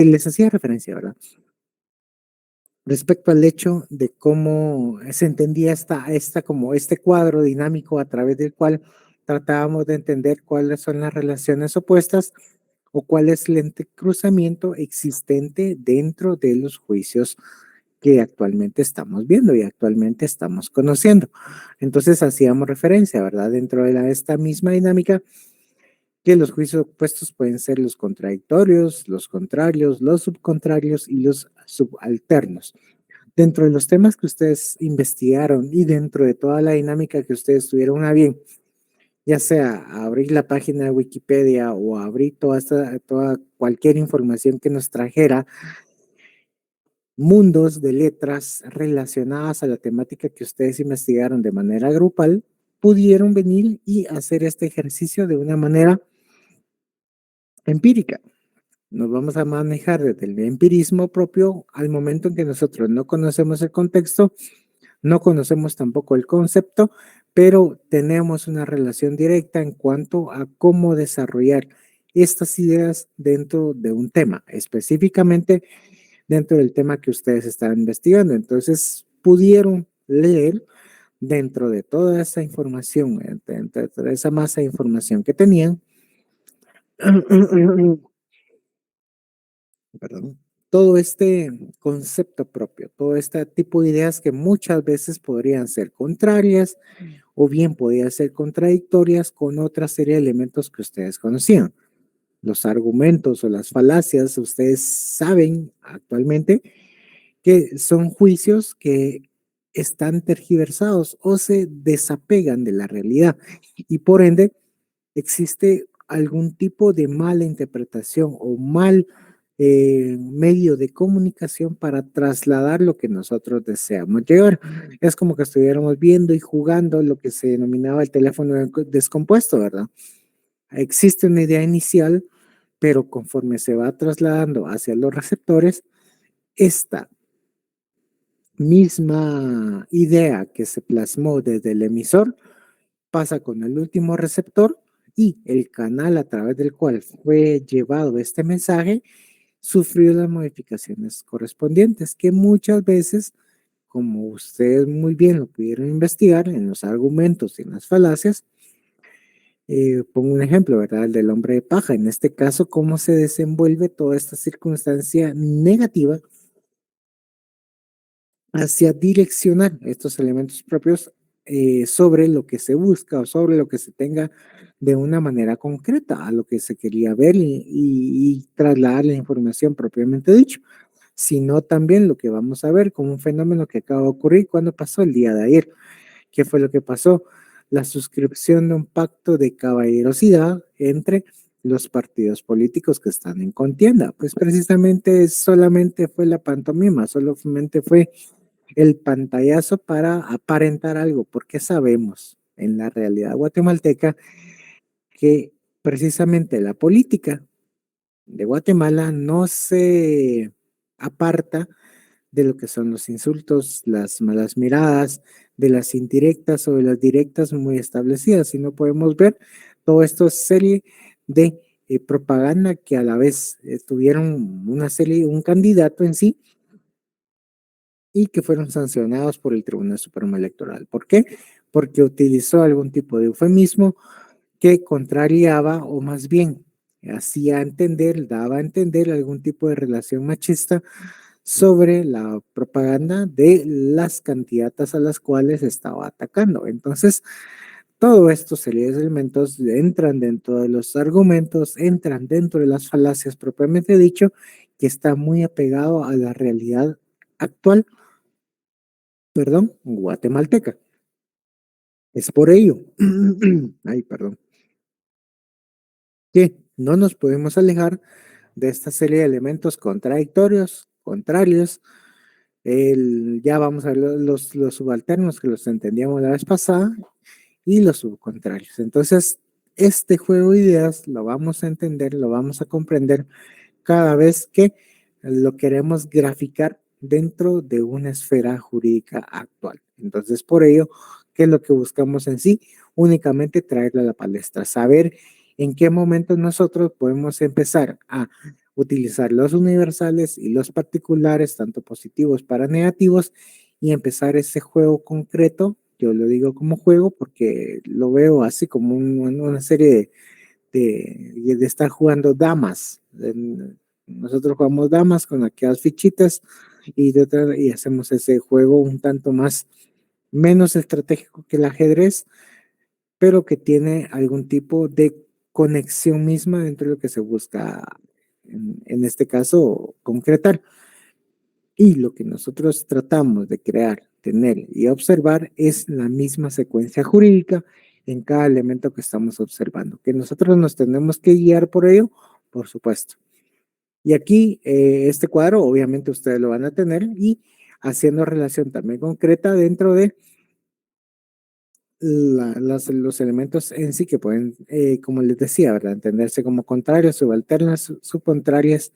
Les hacía referencia, ¿verdad? Respecto al hecho de cómo se entendía como este cuadro dinámico a través del cual tratábamos de entender cuáles son las relaciones opuestas o cuál es el entrecruzamiento existente dentro de los juicios que actualmente estamos viendo y actualmente estamos conociendo. Entonces hacíamos referencia, ¿verdad? Dentro de esta misma dinámica, que los juicios opuestos pueden ser los contradictorios, los contrarios, los subcontrarios y los subalternos. Dentro de los temas que ustedes investigaron y dentro de toda la dinámica que ustedes tuvieron a bien, ya sea abrir la página de Wikipedia o abrir toda cualquier información que nos trajera mundos de letras relacionadas a la temática que ustedes investigaron de manera grupal, pudieron venir y hacer este ejercicio de una manera empírica. Nos vamos a manejar desde el empirismo propio al momento en que nosotros no conocemos el contexto, no conocemos tampoco el concepto, pero tenemos una relación directa en cuanto a cómo desarrollar estas ideas dentro de un tema, específicamente dentro del tema que ustedes están investigando. Entonces, pudieron leer dentro de toda esa información, dentro de esa masa de información que tenían, perdón, todo este concepto propio, todo este tipo de ideas que muchas veces podrían ser contrarias o bien podían ser contradictorias con otra serie de elementos que ustedes conocían. Los argumentos o las falacias, ustedes saben actualmente que son juicios que están tergiversados o se desapegan de la realidad y por ende existe algún tipo de mala interpretación o mal medio de comunicación para trasladar lo que nosotros deseamos llevar. Es como que estuviéramos viendo y jugando lo que se denominaba el teléfono descompuesto, ¿verdad? Existe una idea inicial, pero conforme se va trasladando hacia los receptores, esta misma idea que se plasmó desde el emisor pasa con el último receptor y el canal a través del cual fue llevado este mensaje sufrió las modificaciones correspondientes que muchas veces, como ustedes muy bien lo pudieron investigar en los argumentos y en las falacias, pongo un ejemplo, ¿verdad? El del hombre de paja. En este caso, cómo se desenvuelve toda esta circunstancia negativa hacia direccionar estos elementos propios sobre lo que se busca o sobre lo que se tenga de una manera concreta a lo que se quería ver y trasladar la información propiamente dicho, sino también lo que vamos a ver como un fenómeno que acaba de ocurrir cuando pasó el día de ayer. ¿Qué fue lo que pasó? La suscripción de un pacto de caballerosidad entre los partidos políticos que están en contienda. Pues precisamente solamente fue la pantomima, solamente fue el pantallazo para aparentar algo, porque sabemos en la realidad guatemalteca que precisamente la política de Guatemala no se aparta de lo que son los insultos, las malas miradas, de las indirectas o de las directas muy establecidas, sino podemos ver todo esto serie de propaganda que a la vez tuvieron una serie, un candidato en sí y que fueron sancionados por el Tribunal Supremo Electoral. ¿Por qué? Porque utilizó algún tipo de eufemismo que contrariaba o más bien hacía entender, daba a entender algún tipo de relación machista sobre la propaganda de las candidatas a las cuales estaba atacando. Entonces, todo estos series de elementos entran dentro de los argumentos, entran dentro de las falacias propiamente dicho, que está muy apegado a la realidad actual, perdón, guatemalteca. Es por ello, ay, perdón, que no nos podemos alejar de esta serie de elementos contradictorios, contrarios. Ya vamos a ver los subalternos que los entendíamos la vez pasada y los subcontrarios. Entonces, este juego de ideas lo vamos a entender, lo vamos a comprender cada vez que lo queremos graficar dentro de una esfera jurídica actual. Entonces, por ello, ¿qué es lo que buscamos en sí? Únicamente traerlo a la palestra, saber en qué momento nosotros podemos empezar a utilizar los universales y los particulares, tanto positivos para negativos, y empezar ese juego concreto. Yo lo digo como juego porque lo veo así como una serie de estar jugando damas. Nosotros jugamos damas con aquellas fichitas y hacemos ese juego un tanto más menos estratégico que el ajedrez, pero que tiene algún tipo de conexión misma dentro de lo que se busca, en este caso, concretar. Y lo que nosotros tratamos de crear, tener y observar es la misma secuencia jurídica en cada elemento que estamos observando. Que nosotros nos tenemos que guiar por ello, por supuesto. Y aquí, este cuadro, obviamente ustedes lo van a tener y haciendo relación también concreta dentro de los elementos en sí que pueden, como les decía, ¿verdad? Entenderse como contrarios, subalternas, subcontrarias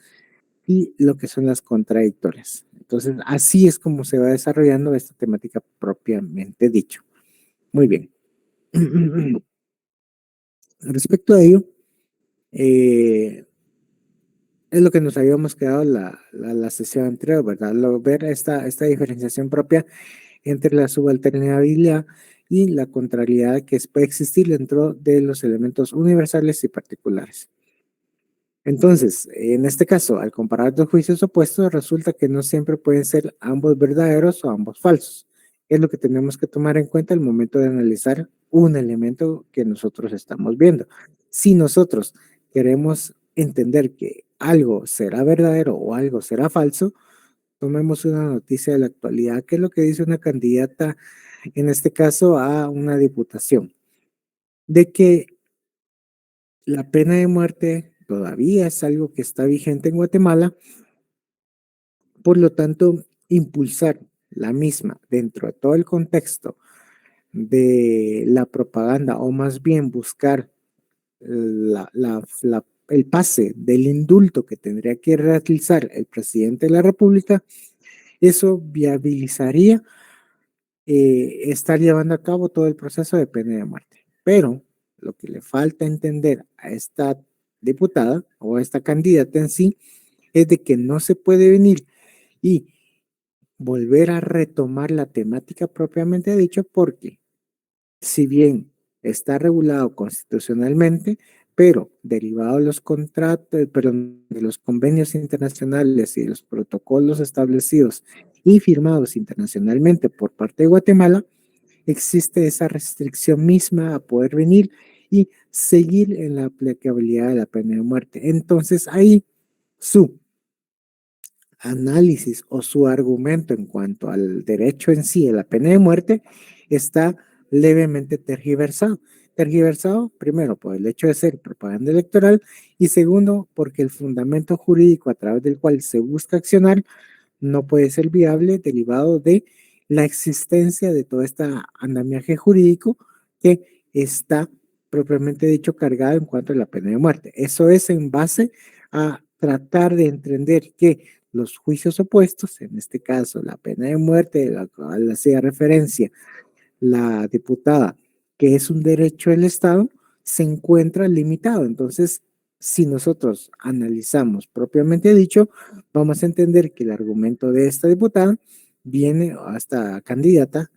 y lo que son las contradictorias. Entonces, así es como se va desarrollando esta temática propiamente dicho. Muy bien. Respecto a ello, es lo que nos habíamos quedado la sesión anterior, ¿verdad? Ver esta diferenciación propia entre la subalternabilidad y la contrariedad que puede existir dentro de los elementos universales y particulares. Entonces, en este caso, al comparar dos juicios opuestos, resulta que no siempre pueden ser ambos verdaderos o ambos falsos. Es lo que tenemos que tomar en cuenta al momento de analizar un elemento que nosotros estamos viendo. Si nosotros queremos entender que algo será verdadero o algo será falso, tomemos una noticia de la actualidad, que es lo que dice una candidata, en este caso a una diputación, de que la pena de muerte todavía es algo que está vigente en Guatemala, por lo tanto, impulsar la misma dentro de todo el contexto de la propaganda, o más bien buscar el pase del indulto que tendría que realizar el presidente de la República, eso viabilizaría estar llevando a cabo todo el proceso de pena de muerte. Pero lo que le falta entender a esta diputada o a esta candidata en sí es de que no se puede venir y volver a retomar la temática propiamente dicho, porque si bien está regulado constitucionalmente, pero derivado de los contratos, perdón, de los convenios internacionales y de los protocolos establecidos y firmados internacionalmente por parte de Guatemala, existe esa restricción misma a poder venir y seguir en la aplicabilidad de la pena de muerte. Entonces ahí su análisis o su argumento en cuanto al derecho en sí de la pena de muerte está levemente tergiversado. Tergiversado, primero, por el hecho de ser propaganda electoral y segundo, porque el fundamento jurídico a través del cual se busca accionar no puede ser viable derivado de la existencia de todo este andamiaje jurídico que está propiamente dicho cargado en cuanto a la pena de muerte. Eso es en base a tratar de entender que los juicios opuestos, en este caso la pena de muerte, la cual hacía referencia la diputada, que es un derecho del Estado, se encuentra limitado. Entonces, si nosotros analizamos propiamente dicho, vamos a entender que el argumento de esta diputada viene, hasta candidata,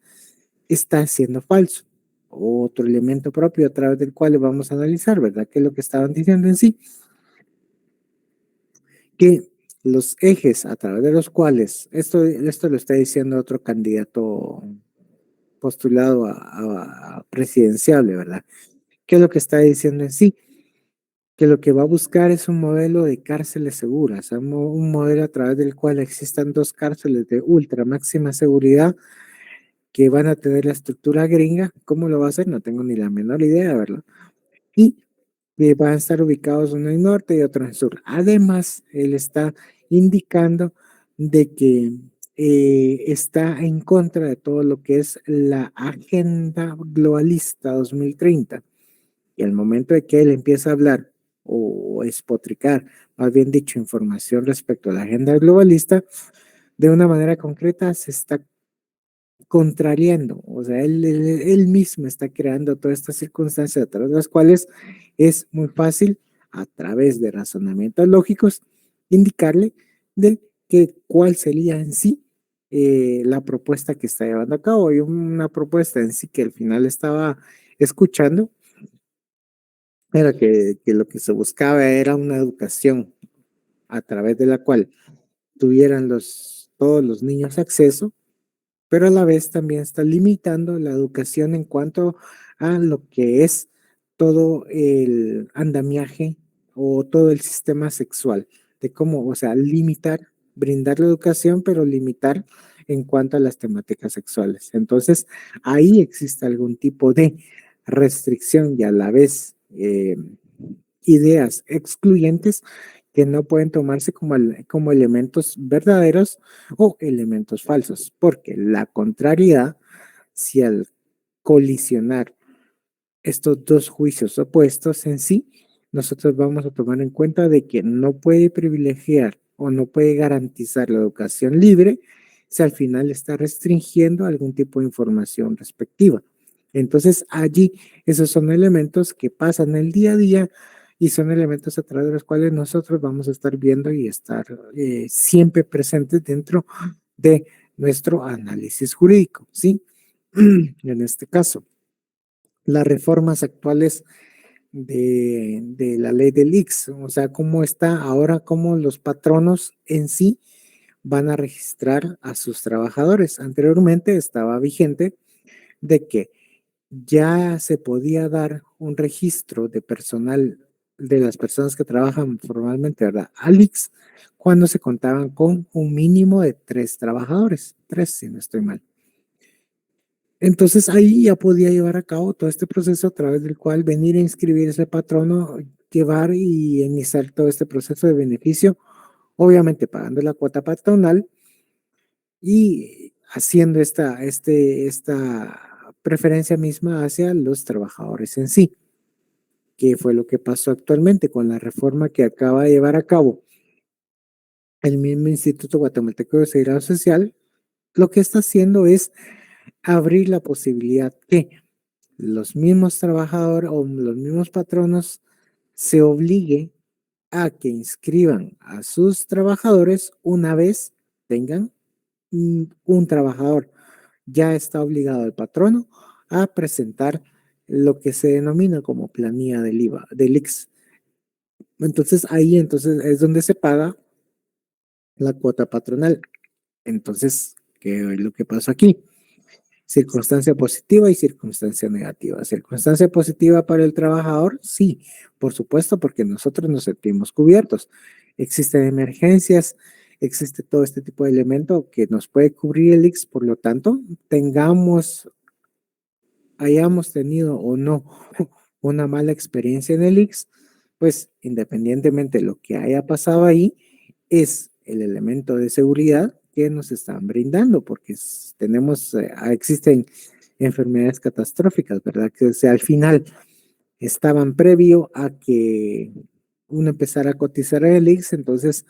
está siendo falso. Otro elemento propio a través del cual vamos a analizar, ¿verdad? ¿Qué es lo que estaban diciendo en sí? Que los ejes a través de los cuales, esto lo está diciendo otro candidato postulado a presidenciable, ¿verdad? ¿Qué es lo que está diciendo en sí? Que lo que va a buscar es un modelo de cárceles seguras, un modelo a través del cual existan dos cárceles de ultra máxima seguridad que van a tener la estructura gringa. ¿Cómo lo va a hacer? No tengo ni la menor idea, ¿verdad? Y que van a estar ubicados uno en norte y otro en sur. Además, él está indicando de que está en contra de todo lo que es la Agenda Globalista 2030. Y al momento de que él empieza a hablar o espotricar, más bien dicho, información respecto a la agenda globalista, de una manera concreta se está contrariando, o sea, él mismo está creando todas estas circunstancias a través de las cuales es muy fácil, a través de razonamientos lógicos, indicarle de que cuál sería en sí la propuesta que está llevando a cabo. Y una propuesta en sí que al final estaba escuchando era que lo que se buscaba era una educación a través de la cual tuvieran todos los niños acceso, pero a la vez también está limitando la educación en cuanto a lo que es todo el andamiaje o todo el sistema sexual, de cómo, o sea, limitar, brindar la educación, pero limitar en cuanto a las temáticas sexuales. Entonces, ahí existe algún tipo de restricción y a la vez ideas excluyentes que no pueden tomarse como elementos verdaderos o elementos falsos, porque la contrariedad, si al colisionar estos dos juicios opuestos en sí, nosotros vamos a tomar en cuenta de que no puede privilegiar o no puede garantizar la educación libre si al final está restringiendo algún tipo de información respectiva. Entonces, allí esos son elementos que pasan el día a día y son elementos a través de los cuales nosotros vamos a estar viendo y estar siempre presentes dentro de nuestro análisis jurídico, ¿sí? En este caso, las reformas actuales de la ley del IX, o sea, cómo está ahora, cómo los patronos en sí van a registrar a sus trabajadores. Anteriormente estaba vigente de que ya se podía dar un registro de personal de las personas que trabajan formalmente, ¿verdad? Al IX, cuando se contaban con un mínimo de 3 trabajadores, 3 si no estoy mal. Entonces ahí ya podía llevar a cabo todo este proceso a través del cual venir a inscribir ese patrono, llevar y iniciar todo este proceso de beneficio, obviamente pagando la cuota patronal y haciendo esta preferencia misma hacia los trabajadores en sí, que fue lo que pasó actualmente con la reforma que acaba de llevar a cabo el mismo Instituto Guatemalteco de Seguridad Social. Lo que está haciendo es abrir la posibilidad que los mismos trabajadores o los mismos patronos se obligue a que inscriban a sus trabajadores una vez tengan un trabajador. Ya está obligado el patrono a presentar lo que se denomina como planilla del IVA, del IX. Entonces ahí entonces es donde se paga la cuota patronal. Entonces, ¿qué es lo que pasa aquí? Circunstancia positiva y circunstancia negativa. Circunstancia positiva para el trabajador, sí, por supuesto, porque nosotros nos sentimos cubiertos. Existen emergencias, existe todo este tipo de elemento que nos puede cubrir el IX, por lo tanto, hayamos tenido o no una mala experiencia en el IX, pues independientemente de lo que haya pasado ahí, es el elemento de seguridad que nos están brindando, porque existen enfermedades catastróficas, ¿verdad? Que o sea, al final estaban previo a que uno empezara a cotizar el IX, entonces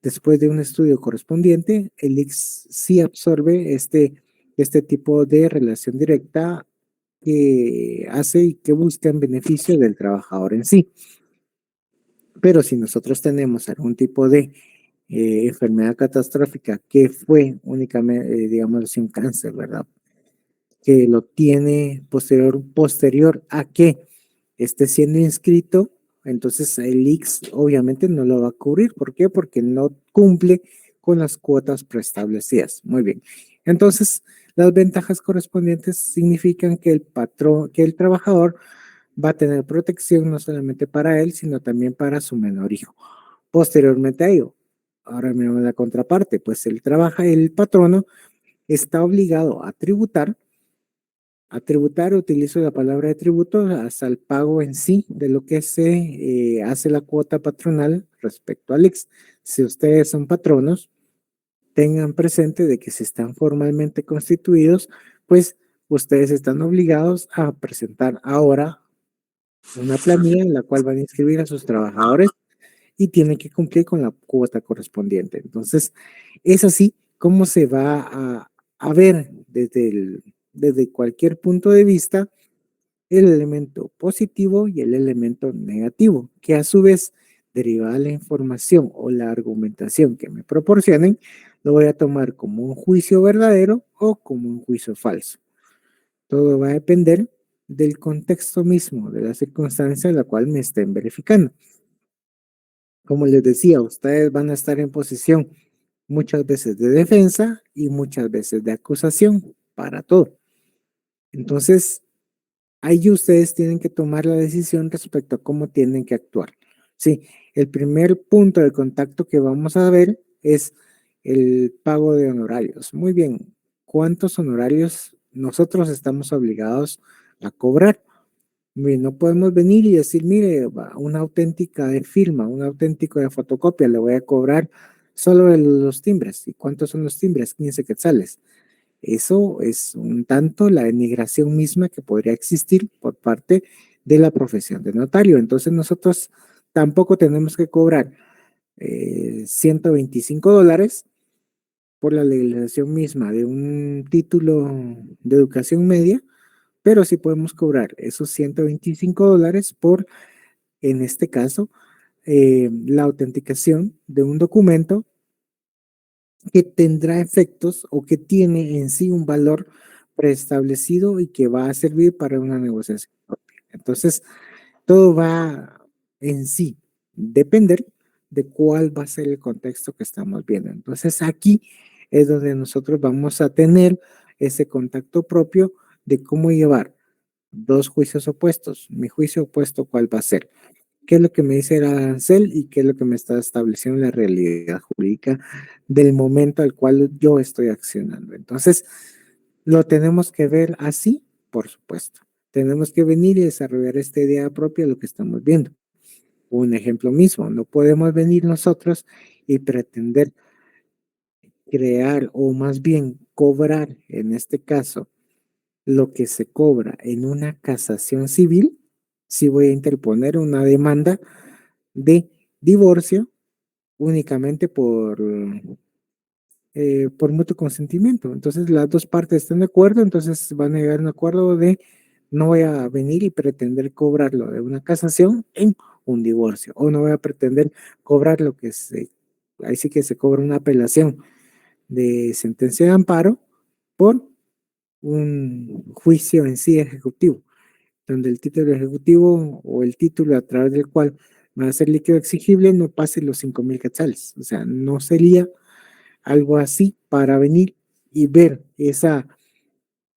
después de un estudio correspondiente, el IX sí absorbe este tipo de relación directa que hace y que busca en beneficio del trabajador en sí. Pero si nosotros tenemos algún tipo de enfermedad catastrófica que fue únicamente, digamos, un cáncer, ¿verdad? Que lo tiene posterior a que esté siendo inscrito, entonces el IX obviamente no lo va a cubrir. ¿Por qué? Porque no cumple con las cuotas preestablecidas. Muy bien. Entonces, las ventajas correspondientes significan que que el trabajador va a tener protección no solamente para él, sino también para su menor hijo. Posteriormente a ello, ahora miramos la contraparte, pues el patrono está obligado a tributar, utilizo la palabra de tributo, hasta el pago en sí de lo que se hace la cuota patronal respecto al IX. Si ustedes son patronos, tengan presente de que si están formalmente constituidos, pues ustedes están obligados a presentar ahora una planilla en la cual van a inscribir a sus trabajadores y tienen que cumplir con la cuota correspondiente. Entonces, es así como se va a ver desde cualquier punto de vista el elemento positivo y el elemento negativo, que a su vez derivada de la información o la argumentación que me proporcionen, lo voy a tomar como un juicio verdadero o como un juicio falso. Todo va a depender del contexto mismo, de la circunstancia en la cual me estén verificando. Como les decía, ustedes van a estar en posición muchas veces de defensa y muchas veces de acusación para todo. Entonces, ahí ustedes tienen que tomar la decisión respecto a cómo tienen que actuar. Sí, el primer punto de contacto que vamos a ver es el pago de honorarios. Muy bien, ¿cuántos honorarios nosotros estamos obligados a cobrar? Mire, no podemos venir y decir, mire, una auténtica de firma, un auténtico de fotocopia, le voy a cobrar solo los timbres. ¿Y cuántos son los timbres? 15 quetzales. Eso es un tanto la denigración misma que podría existir por parte de la profesión de notario. Entonces nosotros tampoco tenemos que cobrar $125 por la legalización misma de un título de educación media, pero sí podemos cobrar esos $125 por, en este caso, la autenticación de un documento que tendrá efectos o que tiene en sí un valor preestablecido y que va a servir para una negociación propia. Entonces, todo va en sí depender de cuál va a ser el contexto que estamos viendo. Entonces, aquí es donde nosotros vamos a tener ese contacto propio de cómo llevar dos juicios opuestos. Mi juicio opuesto, ¿cuál va a ser? ¿Qué es lo que me dice el arancel y qué es lo que me está estableciendo la realidad jurídica del momento al cual yo estoy accionando? Entonces, lo tenemos que ver así, por supuesto. Tenemos que venir y desarrollar esta idea propia de lo que estamos viendo. Un ejemplo mismo, no podemos venir nosotros y pretender crear o más bien cobrar, en este caso, lo que se cobra en una casación civil, si voy a interponer una demanda de divorcio únicamente por mutuo consentimiento. Entonces las dos partes están de acuerdo, entonces van a llegar a un acuerdo de no voy a venir y pretender cobrarlo de una casación en un divorcio, o no voy a pretender cobrar lo que ahí sí que se cobra una apelación de sentencia de amparo por un juicio en sí ejecutivo, donde el título ejecutivo o el título a través del cual va a ser líquido exigible no pase los 5,000 quetzales. O sea, no sería algo así para venir y ver eso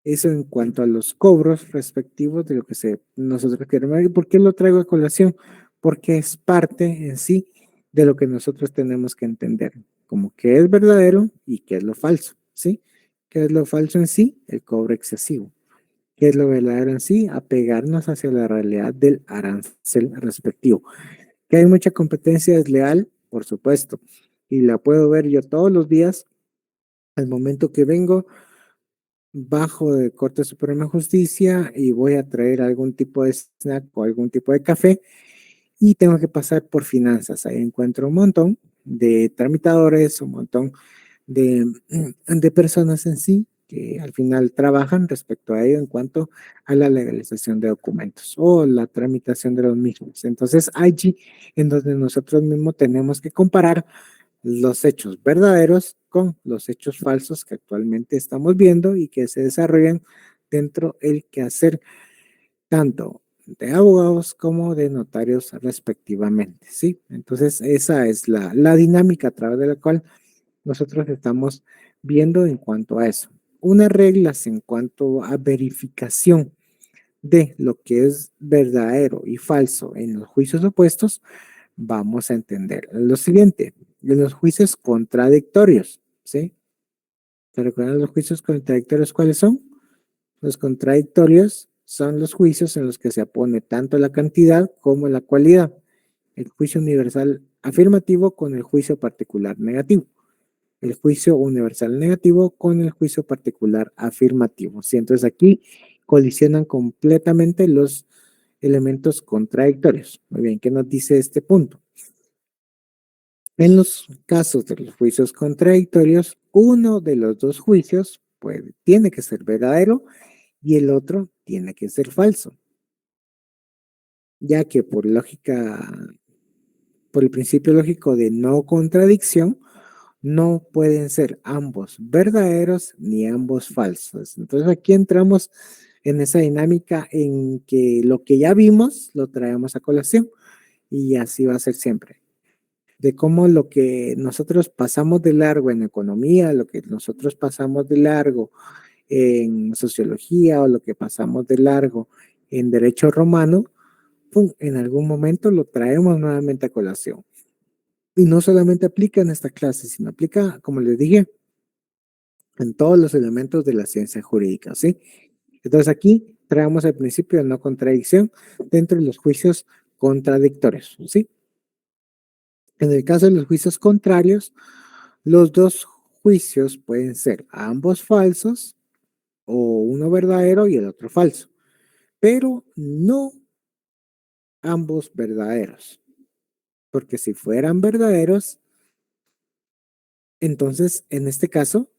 en cuanto a los cobros respectivos de lo que nosotros queremos. ¿Y por qué lo traigo a colación? Porque es parte en sí de lo que nosotros tenemos que entender, como qué es verdadero y qué es lo falso, ¿sí? ¿Qué es lo falso en sí? El cobro excesivo. ¿Qué es lo verdadero en sí? Apegarnos hacia la realidad del arancel respectivo. Que hay mucha competencia desleal, por supuesto, y la puedo ver yo todos los días al momento que vengo bajo de Corte Suprema de Justicia y voy a traer algún tipo de snack o algún tipo de café y tengo que pasar por finanzas. Ahí encuentro un montón de tramitadores, un montón de, de personas en sí que al final trabajan respecto a ello en cuanto a la legalización de documentos o la tramitación de los mismos. Entonces, allí en donde nosotros mismos tenemos que comparar los hechos verdaderos con los hechos falsos que actualmente estamos viendo y que se desarrollan dentro del quehacer tanto de abogados como de notarios respectivamente, ¿sí? Entonces, esa es la dinámica a través de la cual nosotros estamos viendo en cuanto a eso. Unas reglas en cuanto a verificación de lo que es verdadero y falso en los juicios opuestos, vamos a entender lo siguiente, de los juicios contradictorios, ¿sí? ¿Se recuerdan los juicios contradictorios cuáles son? Los contradictorios son los juicios en los que se opone tanto la cantidad como la cualidad. El juicio universal afirmativo con el juicio particular negativo. El juicio universal negativo con el juicio particular afirmativo. ¿Sí? Entonces aquí colisionan completamente los elementos contradictorios. Muy bien, ¿qué nos dice este punto? En los casos de los juicios contradictorios, uno de los dos juicios tiene que ser verdadero y el otro tiene que ser falso, ya que por lógica por el principio lógico de no contradicción, no pueden ser ambos verdaderos ni ambos falsos. Entonces aquí entramos en esa dinámica en que lo que ya vimos lo traemos a colación y así va a ser siempre. De cómo lo que nosotros pasamos de largo en economía, lo que nosotros pasamos de largo en sociología o lo que pasamos de largo en derecho romano, pum, en algún momento lo traemos nuevamente a colación. Y no solamente aplica en esta clase, sino aplica, como les dije, en todos los elementos de la ciencia jurídica, ¿sí? Entonces aquí traemos el principio de no contradicción dentro de los juicios contradictorios, ¿sí? En el caso de los juicios contrarios, los dos juicios pueden ser ambos falsos o uno verdadero y el otro falso, pero no ambos verdaderos, porque si fueran verdaderos, entonces en este caso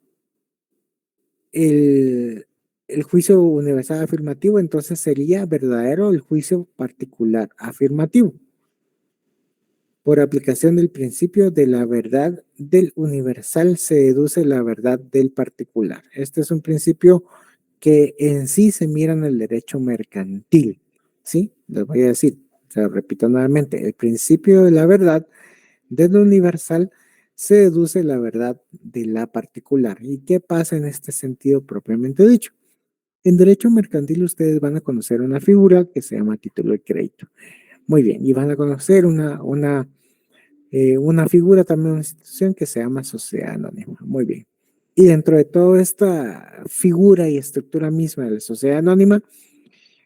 el, el juicio universal afirmativo entonces sería verdadero el juicio particular afirmativo por aplicación del principio de la verdad del universal se deduce la verdad del particular. Este es un principio que en sí se mira en el derecho mercantil, ¿sí? Les voy a decir, se lo repito nuevamente, el principio de la verdad del universal se deduce la verdad de la particular. ¿Y qué pasa en este sentido propiamente dicho? En derecho mercantil ustedes van a conocer una figura que se llama título de crédito. Muy bien, y van a conocer una figura también, una institución que se llama sociedad anónima. Muy bien. Y dentro de toda esta figura y estructura misma de la sociedad anónima,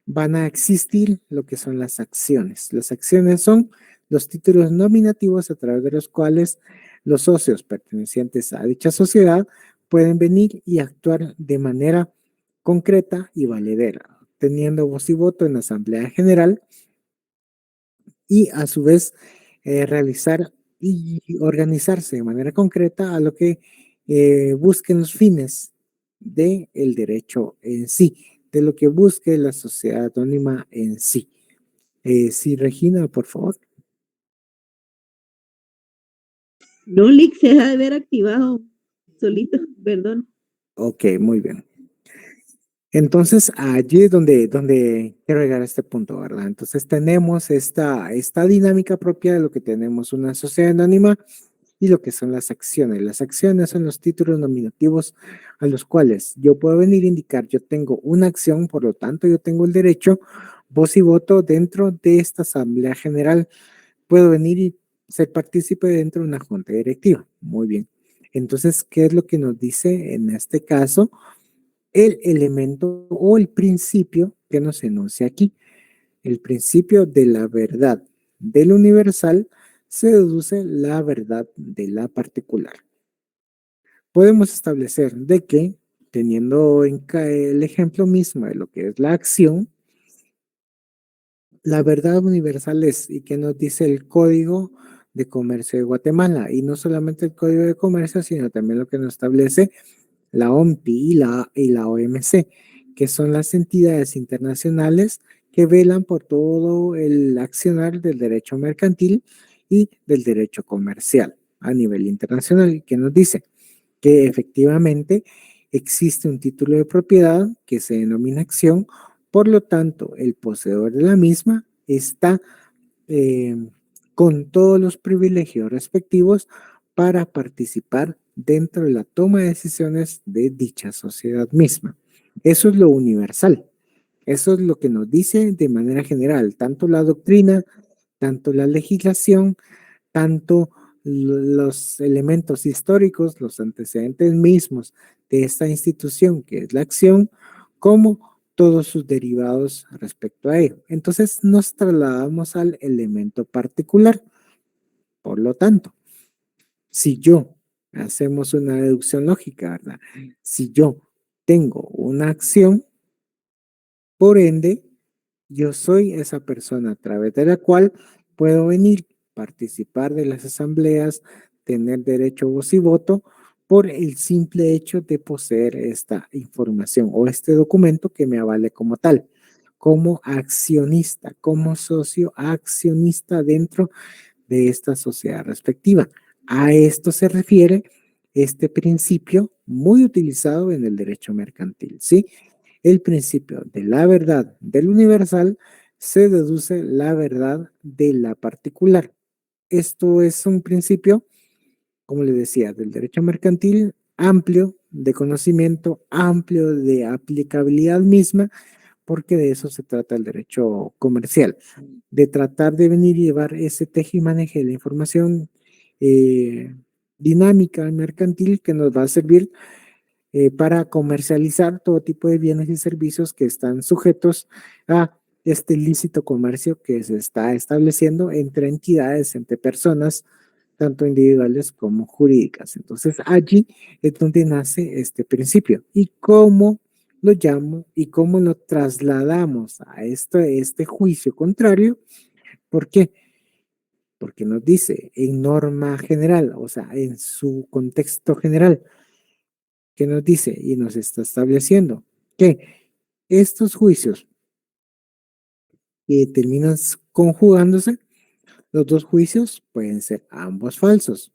van a existir lo que son las acciones. Las acciones son los títulos nominativos a través de los cuales los socios pertenecientes a dicha sociedad pueden venir y actuar de manera concreta y valedera, teniendo voz y voto en la Asamblea General y a su vez realizar y organizarse de manera concreta a lo que busquen los fines del derecho en sí, de lo que busque la sociedad anónima en sí. Sí, Regina, por favor. No, Lick se deja de ver activado solito, perdón. Ok, muy bien. Entonces, allí es donde quiero llegar a este punto, ¿verdad? Entonces, tenemos esta dinámica propia de lo que tenemos una sociedad anónima y lo que son las acciones. Las acciones son los títulos nominativos a los cuales yo puedo venir a indicar, yo tengo una acción, por lo tanto, yo tengo el derecho, voz y voto dentro de esta Asamblea General. Puedo venir y ser partícipe dentro de una junta directiva. Muy bien. Entonces, ¿qué es lo que nos dice en este caso? El elemento o el principio que nos enuncia aquí. El principio de la verdad del universal se deduce la verdad de la particular. Podemos establecer de que, teniendo en el ejemplo mismo de lo que es la acción, la verdad universal es, y que nos dice el Código de Comercio de Guatemala, y no solamente el Código de Comercio, sino también lo que nos establece la OMPI y la OMC, que son las entidades internacionales que velan por todo el accionar del derecho mercantil y del derecho comercial a nivel internacional, que nos dice que efectivamente existe un título de propiedad que se denomina acción, por lo tanto, el poseedor de la misma está eh, con todos los privilegios respectivos para participar dentro de la toma de decisiones de dicha sociedad misma. Eso es lo universal. Eso es lo que nos dice de manera general, tanto la doctrina, tanto la legislación, tanto los elementos históricos, los antecedentes mismos de esta institución que es la acción, como todos sus derivados respecto a ello. Entonces nos trasladamos al elemento particular. Por lo tanto, si yo hacemos una deducción lógica, ¿verdad? Si yo tengo una acción, por ende, yo soy esa persona a través de la cual puedo venir, participar de las asambleas, tener derecho a voz y voto por el simple hecho de poseer esta información o este documento que me avale como tal, como accionista, como socio accionista dentro de esta sociedad respectiva. A esto se refiere este principio muy utilizado en el derecho mercantil, ¿sí? El principio de la verdad del universal se deduce la verdad de la particular. Esto es un principio, como les decía, del derecho mercantil amplio de conocimiento, amplio de aplicabilidad misma, porque de eso se trata el derecho comercial, de tratar de venir y llevar ese teje y maneje de la información dinámica mercantil que nos va a servir para comercializar todo tipo de bienes y servicios que están sujetos a este lícito comercio que se está estableciendo entre entidades, entre personas, tanto individuales como jurídicas. Entonces allí es donde nace este principio. ¿Y cómo lo llamo y cómo lo trasladamos a este juicio contrario? ¿Por qué? Porque nos dice en norma general, o sea, en su contexto general, que nos dice y nos está estableciendo que estos juicios que terminan conjugándose, los dos juicios pueden ser ambos falsos,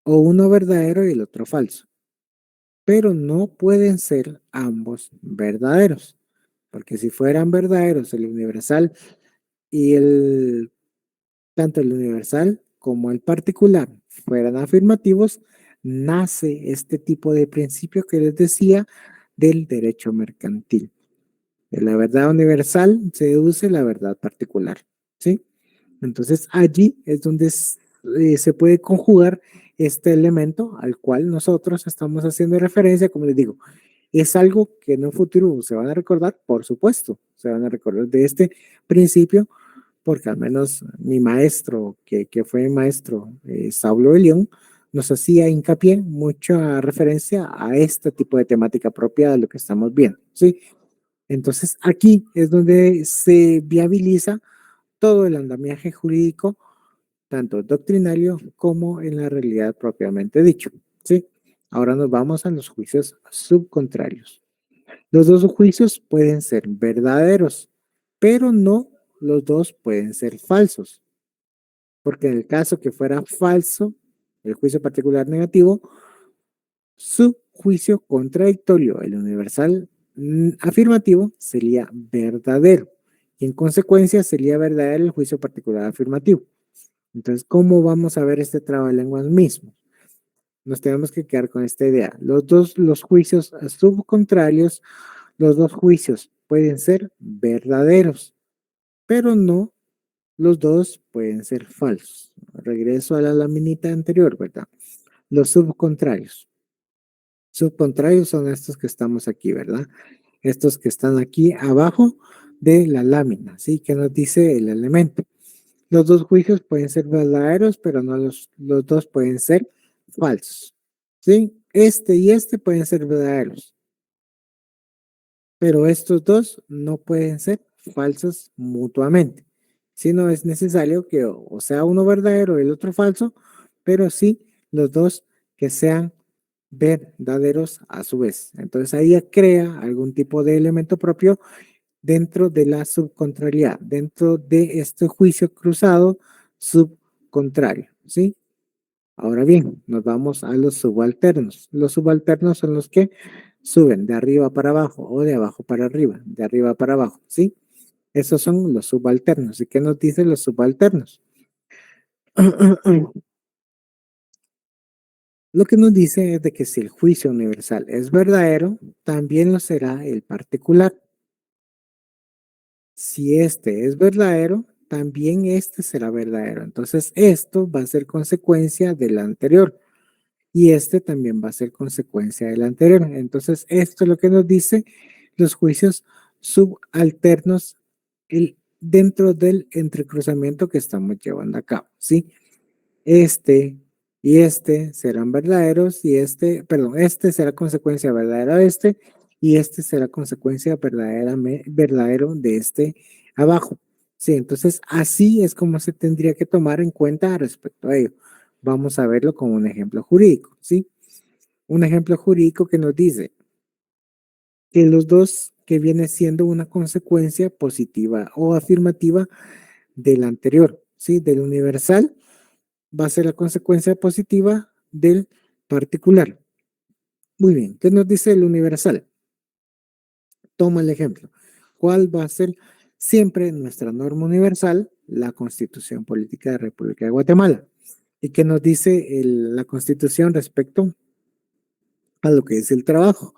o uno verdadero y el otro falso, pero no pueden ser ambos verdaderos, porque si fueran verdaderos el universal y tanto el universal como el particular fueran afirmativos, nace este tipo de principio que les decía del derecho mercantil. De la verdad universal se deduce la verdad particular, ¿sí? Entonces allí es donde se puede conjugar este elemento al cual nosotros estamos haciendo referencia, como les digo, es algo que en un futuro se van a recordar, por supuesto, se van a recordar de este principio, porque al menos mi maestro, que fue maestro, Saulo de León, nos hacía hincapié, mucha referencia a este tipo de temática propia de lo que estamos viendo, ¿sí? Entonces aquí es donde se viabiliza todo el andamiaje jurídico, tanto doctrinario como en la realidad propiamente dicho, ¿sí? Ahora nos vamos a los juicios subcontrarios. Los dos juicios pueden ser verdaderos, pero no los dos pueden ser falsos, porque en el caso que fuera falso, el juicio particular negativo, su juicio contradictorio, el universal afirmativo, sería verdadero. Y en consecuencia sería verdadero el juicio particular afirmativo. Entonces, ¿cómo vamos a ver este trabalenguas mismo? Nos tenemos que quedar con esta idea. Los juicios subcontrarios, los dos juicios pueden ser verdaderos, pero no los dos pueden ser falsos. Regreso a la laminita anterior, ¿verdad? Los subcontrarios. Subcontrarios son estos que estamos aquí, ¿verdad? Estos que están aquí abajo de la lámina, ¿sí? Que nos dice el elemento. Los dos juicios pueden ser verdaderos, pero no los dos pueden ser falsos, ¿sí? Este y este pueden ser verdaderos, pero estos dos no pueden ser falsos mutuamente. Si no es necesario que o sea uno verdadero y el otro falso, pero sí los dos que sean verdaderos a su vez. Entonces ahí ya crea algún tipo de elemento propio dentro de la subcontrariedad, dentro de este juicio cruzado subcontrario, ¿sí? Ahora bien, nos vamos a los subalternos. Los subalternos son los que suben de arriba para abajo o de abajo para arriba, de arriba para abajo, ¿sí? Esos son los subalternos. ¿Y qué nos dicen los subalternos? Lo que nos dice es de que si el juicio universal es verdadero, también lo será el particular. Si este es verdadero, también este será verdadero. Entonces, esto va a ser consecuencia del anterior y este también va a ser consecuencia del anterior. Entonces, esto es lo que nos dice los juicios subalternos dentro del entrecruzamiento que estamos llevando a cabo, ¿sí? Este y este serán verdaderos y este será consecuencia verdadera de este y este será consecuencia verdadero de este abajo. Sí, entonces así es como se tendría que tomar en cuenta respecto a ello. Vamos a verlo como un ejemplo jurídico, ¿sí? Un ejemplo jurídico que nos dice que los dos que viene siendo una consecuencia positiva o afirmativa del anterior, ¿sí? Del universal va a ser la consecuencia positiva del particular. Muy bien, ¿qué nos dice el universal? Toma el ejemplo. ¿Cuál va a ser siempre nuestra norma universal? La Constitución Política de la República de Guatemala. ¿Y qué nos dice la Constitución respecto a lo que es el trabajo?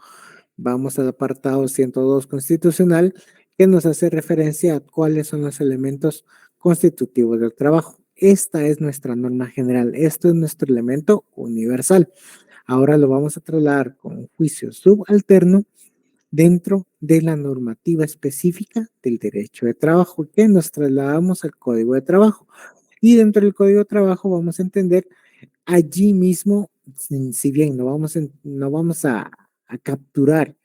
Vamos al apartado 102 constitucional que nos hace referencia a cuáles son los elementos constitutivos del trabajo. Esta es nuestra norma general, esto es nuestro elemento universal. Ahora lo vamos a trasladar con un juicio subalterno dentro de la normativa específica del derecho de trabajo, que nos trasladamos al Código de Trabajo. Y dentro del Código de Trabajo vamos a entender allí mismo, si bien no vamos a capturar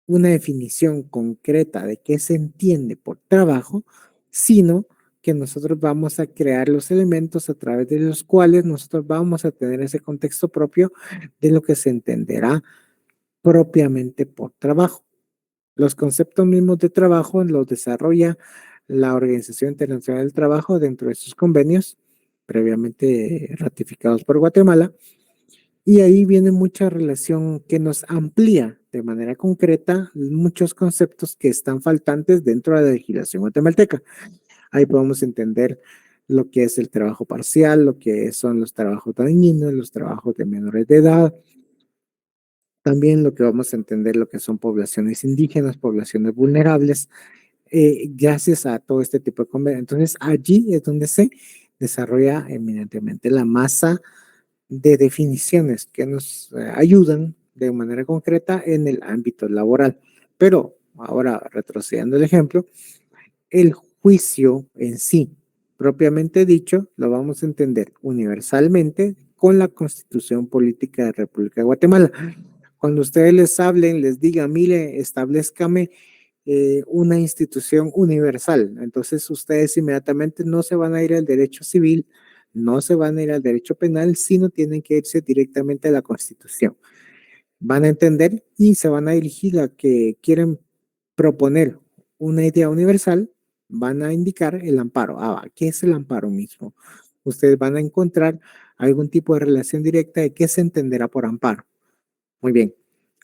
una definición concreta de qué se entiende por trabajo, sino que nosotros vamos a crear los elementos a través de los cuales nosotros vamos a tener ese contexto propio de lo que se entenderá propiamente por trabajo. Los conceptos mismos de trabajo los desarrolla la Organización Internacional del Trabajo dentro de sus convenios previamente ratificados por Guatemala, y ahí viene mucha relación que nos amplía de manera concreta muchos conceptos que están faltantes dentro de la legislación guatemalteca. Ahí podemos entender lo que es el trabajo parcial, lo que son los trabajos dañinos, los trabajos de menores de edad, también lo que vamos a entender lo que son poblaciones indígenas, poblaciones vulnerables, gracias a todo este tipo de convenios. Entonces, allí es donde se desarrolla eminentemente la masa de definiciones que nos ayudan de manera concreta en el ámbito laboral. Pero ahora, retrocediendo el ejemplo, el juicio en sí, propiamente dicho, lo vamos a entender universalmente con la Constitución Política de la República de Guatemala. Cuando ustedes les hablen, les digan, mire, establezcame una institución universal. Entonces ustedes inmediatamente no se van a ir al derecho civil, no se van a ir al derecho penal, sino tienen que irse directamente a la Constitución. Van a entender y se van a dirigir a que quieren proponer una idea universal, van a indicar el amparo. ¿Qué es el amparo mismo? Ustedes van a encontrar algún tipo de relación directa de qué se entenderá por amparo. Muy bien.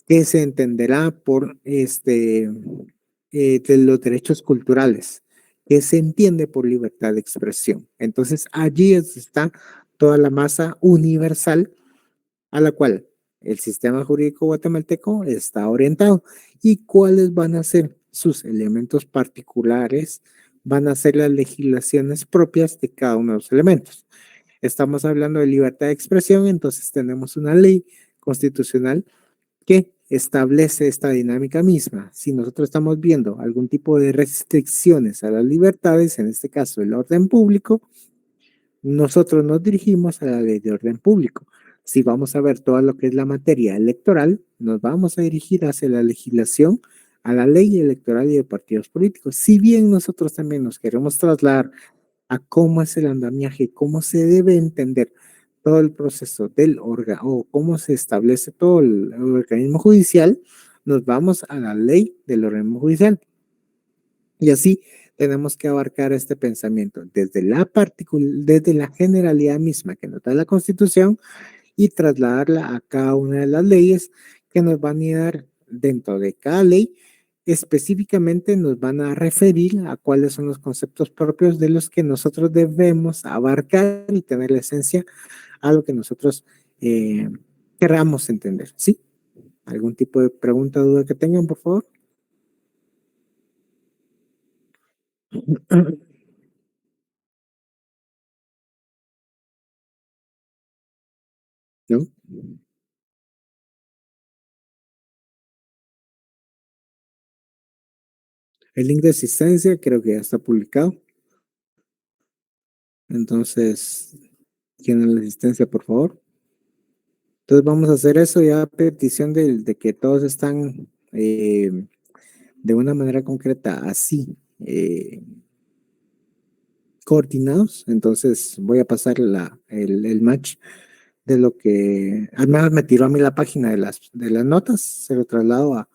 ¿Qué se entenderá por de los derechos culturales? ¿Qué se entiende por libertad de expresión? Entonces, allí está toda la masa universal a la cual el sistema jurídico guatemalteco está orientado. ¿Y cuáles van a ser sus elementos particulares? Van a ser las legislaciones propias de cada uno de los elementos. Estamos hablando de libertad de expresión, entonces tenemos una ley constitucional que establece esta dinámica misma. Si nosotros estamos viendo algún tipo de restricciones a las libertades, en este caso el orden público, nosotros nos dirigimos a la ley de orden público. Si vamos a ver todo lo que es la materia electoral, nos vamos a dirigir hacia la legislación, a la ley electoral y de partidos políticos. Si bien nosotros también nos queremos trasladar a cómo es el andamiaje, cómo se debe entender todo el proceso del órgano o cómo se establece todo el organismo judicial, nos vamos a la ley del organismo judicial. Y así tenemos que abarcar este pensamiento desde la generalidad misma que nos da la Constitución y trasladarla a cada una de las leyes que nos van a dar dentro de cada ley. Específicamente nos van a referir a cuáles son los conceptos propios de los que nosotros debemos abarcar y tener la esencia a lo que nosotros queramos entender. ¿Sí? ¿Algún tipo de pregunta o duda que tengan, por favor? ¿No? El link de asistencia creo que ya está publicado. Entonces, ¿tienen la asistencia, por favor? Entonces vamos a hacer eso ya a petición de que todos están de una manera concreta así coordinados. Entonces voy a pasar el match de lo que al menos me tiró a mí la página de las notas, se lo traslado a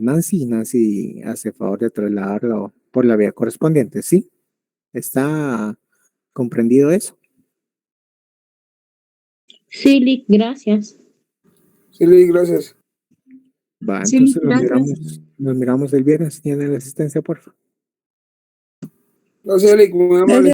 Nancy y Nancy hace favor de trasladarlo por la vía correspondiente, ¿sí? Está ¿Comprendido eso? Sí, Lick, gracias. Sí, Lick, gracias. Va, Sí, entonces gracias. nos miramos el viernes. ¿Tiene la asistencia, por favor? Gracias, Lick, muy amable.